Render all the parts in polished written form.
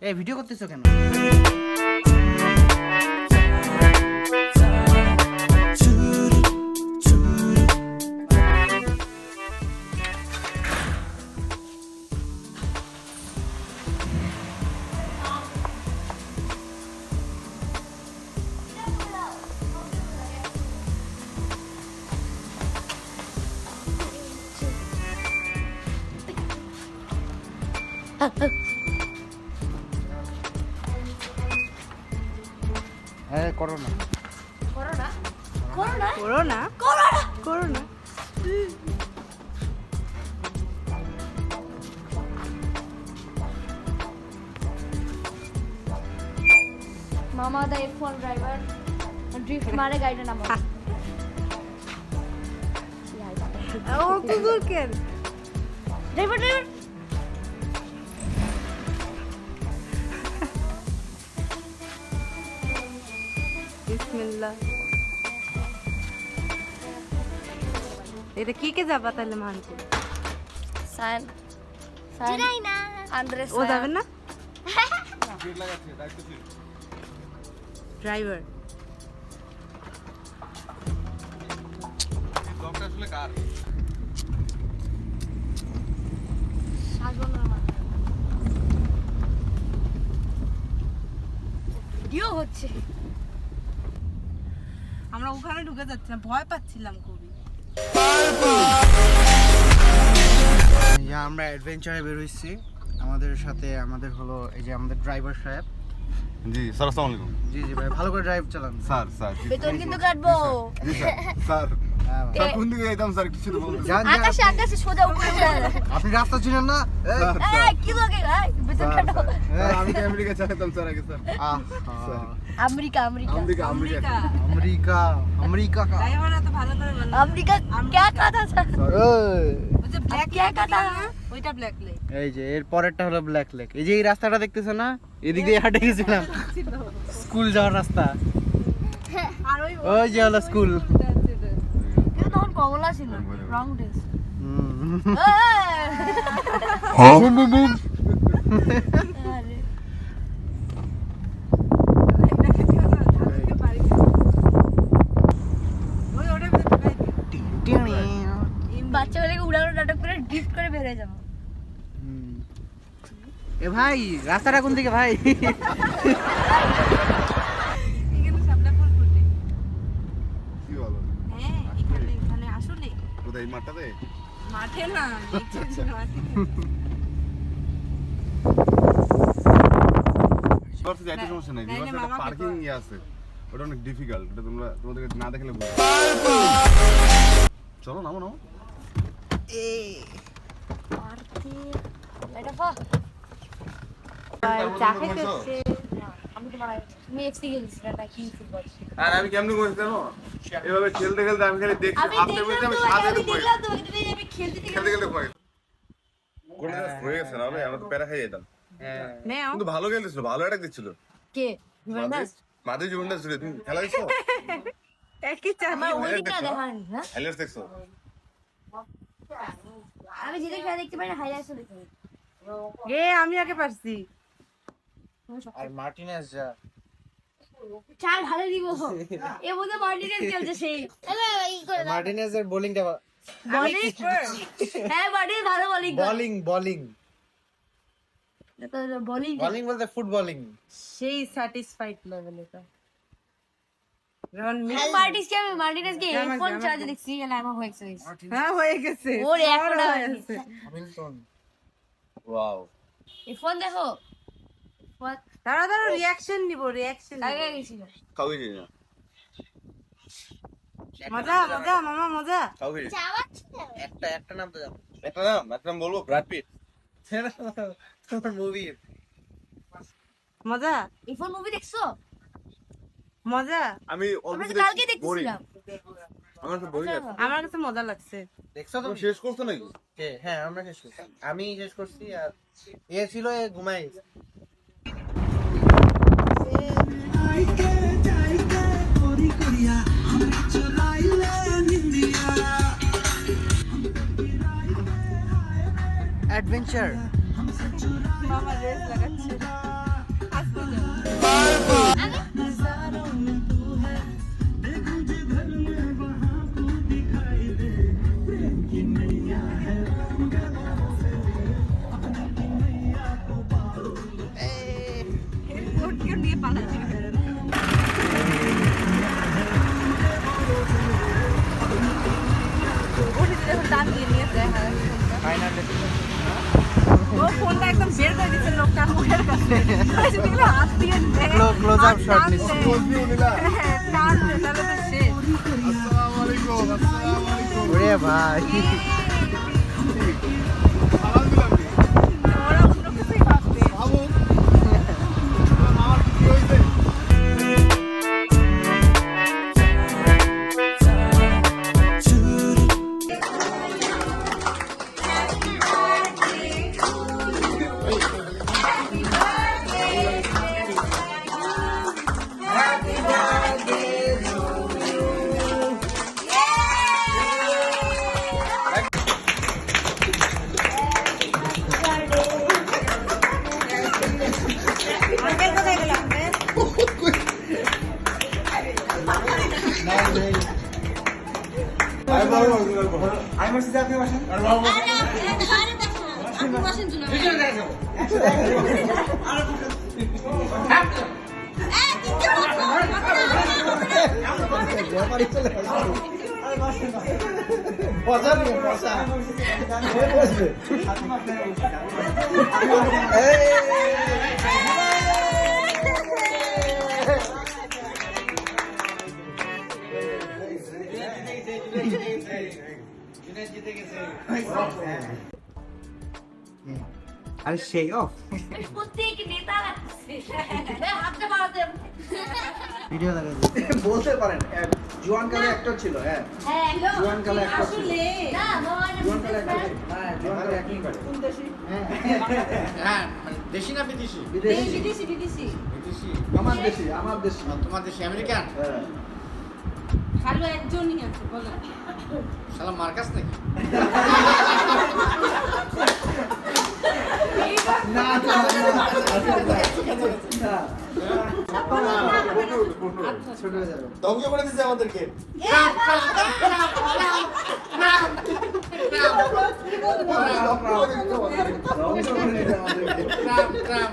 এই ভিডিও করতেছো কেন? হ্যাঁ corona corona corona corona corona corona mama the F1 driver drift मारे गाड़ी नाम ও কুকুর কেন ड्राइवर ड्राइवर বিসমিল্লাহ এটা কি কে যাবা তাহলে মানতে साइन साइन आंद्रेस ও যাবে না ড্রাইভার ভিডিও হচ্ছে আমরা ওখানে ঢুকে যাচ্ছিলাম ভয় পাচ্ছিলাম খুবই আমরা অ্যাডভেঞ্চারে বের হইছি আমাদের সাথে আমাদের হলো এই যে আমাদের ড্রাইভার সাহেব জি স্যার আসসালামু আলাইকুম জি জি ভাই ভালো করে ড্রাইভ চালান স্যার স্যার বেতন কিন্তু কাটবো জি স্যার স্যার হ্যাঁ ভাই। স্যার কোন দিকে যাইতাম স্যার কিছু তো বলুন যান, যান। আকাশে আকাশে সোজা উপরে যায় আপনি রাস্তা চিনেন না এই, এই কি লাগে ভাই বেতন কাটো স্যার আমি তো আমেরিকা চাইতাম স্যার আগে স্যার আহা, America America America America America America কা ড্রাইভার এত ভালো করে বলল अमेरिका क्या कहा था सर এই, ওই যে ব্ল্যাক क्या कहा था ওইটা ব্ল্যাক লেক এই যে এর পরেরটা হলো ব্ল্যাক লেক এই যে এই রাস্তাটা দেখতেছো না এদিক দিয়ে হাঁটে গেছিলাম স্কুল যাওয়ার রাস্তা আর ওই যে হলো স্কুল কিন্তু তখন কমলা ছিল রং ড্রেস বুম বুম বুম ওই ওটা ঢুকাই বাচ্চা বেলাকে উড়ানো নাটক করে ড্রিফট করে বের হয়ে যাবো এ ভাই রাস্তাটা কোন দিকে ভাই এখানে শাপলা ফুল ফুটে কি বলো হ্যাঁ এখানে এখানে আসলে কোথায় এই মাঠটাতে মাঠে না দেখছি মাঠে বাসে যাইতে সমস্যা নাই নাইলে বাসে মামাকে পার্কিং আছে ওটা অনেক ডিফিকাল্ট এটা তোমরা তোমাদেরকে না দেখলে বুঝবে চলো নামো নামো এটা পা চা খেতে আমি তো মারা আমি এফসি গেছি না কি ফুটবল আর আমি কেমনে কইছি জানো এভাবে খেলতে খেলতে আমি খালি দেখছি আমি হাফ টেবিল আমি সাথে পড়ে দেখলাম তো তুমি আমি খেলতে খেলতে খেলতে পড়ে কোন হয়ে গেছে না আমরা তো প্যারা খাই যেতাম নেও কিন্তু ভালো খেলতেছিল ভালো অ্যাটাক দিচ্ছিল কে বিমানদাস মাঝে জীবনটা ছিল তুমি খেলা দেখছো একই চা আমার ওই দিকটা দেখানি না হাইলাইটস দেখছো আমি যেটা খেলা দেখতে পারি না হাইলাইটস দেখতে পারি এ আমি আগে পারছি আর মার্টিনেজ যা চার ভালো দিব এ মধ্যে মার্টিনেজ খেলছে সেই এই করে মার্টিনেজের বোলিংটা বলিং হ্যাঁ মার্টিনেজ ভালো বলিং বোলিং বোলিং তো বলিং বোলিং বলতে ফুটবলিং সেই স্যাটিসফাইড লেভেল এটা যখন মার্টিনেজ কে জামা, ফোন জামা। চার্জ দেখছি না আমার হয়ে গেছে হ্যাঁ হয়ে গেছে ওর একটা সবার হয়ে হয়নি। গেছে। হ্যামিল্টন ওয়াও এই ফোন দেখো ফোন দাঁড়া দাঁড়া রিঅ্যাকশন নিব রিঅ্যাকশন আগে গেছিল কাউকে জানি না মজা মজা মামা মজা কাউকে একটা একটা নাম তো জানো একটা নাম বলবো ব্র্যাড পিট তোমার মুভি মজা এই ফোন মুভি দেখছো মজা আমি আমরা অলরেডি তো কালকে boring। দেখছিলাম আমার তো বই আছে আমার কাছে মজা লাগছে দেখছো তো তুমি শেষ করছো নাকি কে হ্যাঁ আমরা শেষ করছি আমি শেষ করছি আর এ ছিল এ ঘুমাই গেছে। অ্যাডভেঞ্চার মামা রেস লাগাচ্ছে নিয়ে পালাচ্ছি দাম দিয়ে নিয়েছে ও ফোনটা একদম বের করে দিচ্ছে লোকটার মুখের কাছে হাত দিয়ে ক্লোজ আপ শট নিচ্ছে টানলে তাহলে তো শেষ আসসালামু আলাইকুম আসসালামু আলাইকুম ওরে ভাই সালাম দিলাম কি ওরা অন্য কিছুই ভাববে বাবু আমার কি হইছে আমি বলছি যে আপনি বসেন আর বাবু বসা নিয়ে বসা বসবে আরে সেই অফ প্রত্যেক নেতা হাতটা মারতে ভিডিও দেখা বলতে পারেন জোয়ান কালে অ্যাক্টর ছিল হ্যাঁ হ্যাঁ জোয়ান কালে অ্যাক্টর ছিল না বাবা জোয়ান কালে অ্যাক্টর হ্যাঁ জোয়ান কালে অ্যাক্টিং করে হ্যাঁ মানে দেশি না বিদেশি বিদেশি বিদেশি বিদেশি বিদেশি আমার দেশি তোমার দেশি আমেরিকান হ্যাঁ ভালো একজনই আছে বলো শালা মার্কাস নাকি না ছোট হয়ে যাবে ধ্বংস করে দিছে আমাদেরকে ট্রাম ট্রাম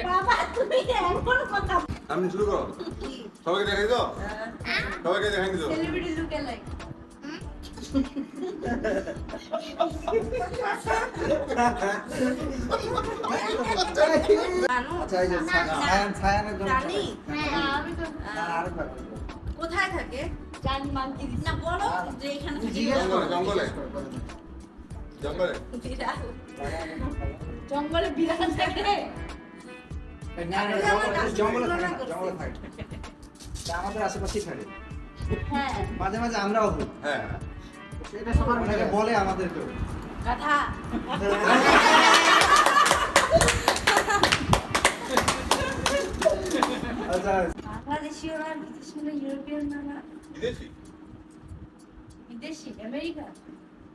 বাবা তুমি এখন কথা আমি শুরু করো সবাইকে দেখাই দাও সবাইকে দেখাই দিও সেলিব্রিটি লুক লাইক জানো আচ্ছা এই যে ছায়ানের জন্য জানি আমি তো আরেকবার কোথায় থাকে জানি মানতে দিস না বলো যে এখানে জঙ্গলে জঙ্গলে জঙ্গলে বিড়াল জঙ্গলে বিড়াল থাকে না জঙ্গলে থাকে না জঙ্গলে থাকে তা আমাদের আশেপাশেই থাকে হ্যাঁ মাঝে মাঝে আমরাও হই হ্যাঁ সেটা সবার অনেকে বলে আমাদেরকে গাধা আচ্ছা বাংলাদেশি ওরা বিদেশি না ইউরোপিয়ান না বিদেশি বিদেশি আমেরিকা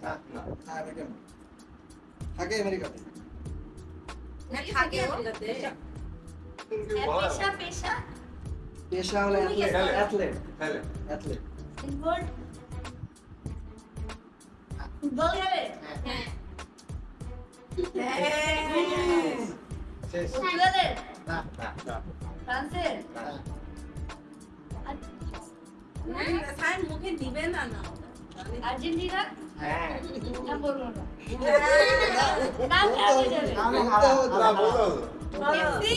না না আমেরিকান থাকে আমেরিকাতে না থাকে ওটাতে পেশা পেশা পেশা হলো অ্যাথলেট হ্যাঁ অ্যাথলেট ফুটবল ফুটবল খেলে হ্যাঁ শেষ পর্তুগালের না না ফ্রান্সের সাই মুখে দিবে না না আর্জেন্টিনা হ্যাঁ না বলবো না নাম খাওয়া যাবে না বলো মেসি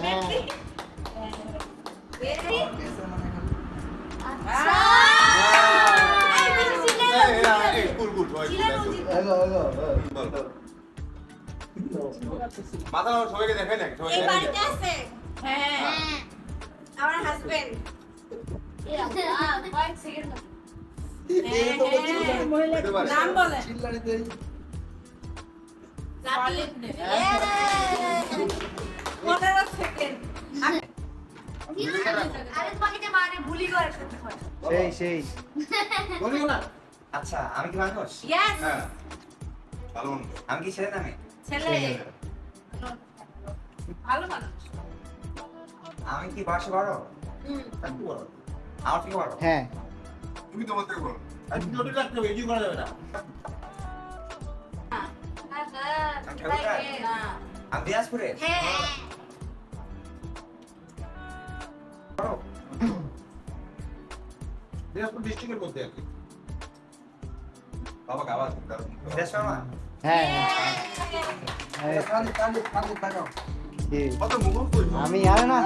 মেসি মেসি আচ্ছা এই মেসি এই কুল কুল সবাই মাথা নাও, সবাইকে দেখাই না সবাই এই দেখাই বাড়িতে আছে হ্যাঁ আমার হাজবেন্ড কয়েক সেকেন্ড দিতে পারে নাম বলে চিল্লানিতে রাতি 15 সেকেন্ড আরে তোমাকে যে মানে ভুলি করে সেই বলিও না আচ্ছা আমি কি মানুষ ইয়েস হ্যাঁ ভালো মানুষ। আমি কি ছেলে নামে? ছেলে ভালো মানুষ। আমি কি 12 একটু বলো। আমার থেকে বড়? হ্যাঁ তুমি তোমার থেকে বলো। আমি জটিল লাগতে হবে, এগিয়ে করা যাবে না। না। আমি দিনাজপুরে? হ্যাঁ দিনাজপুর ডিস্ট্রিক্টের মধ্যে আর কি। বাবা গাওয়া দিনাজপুর না? হ্যাঁ তাহলে কি? কত মুখ কই আমি আর না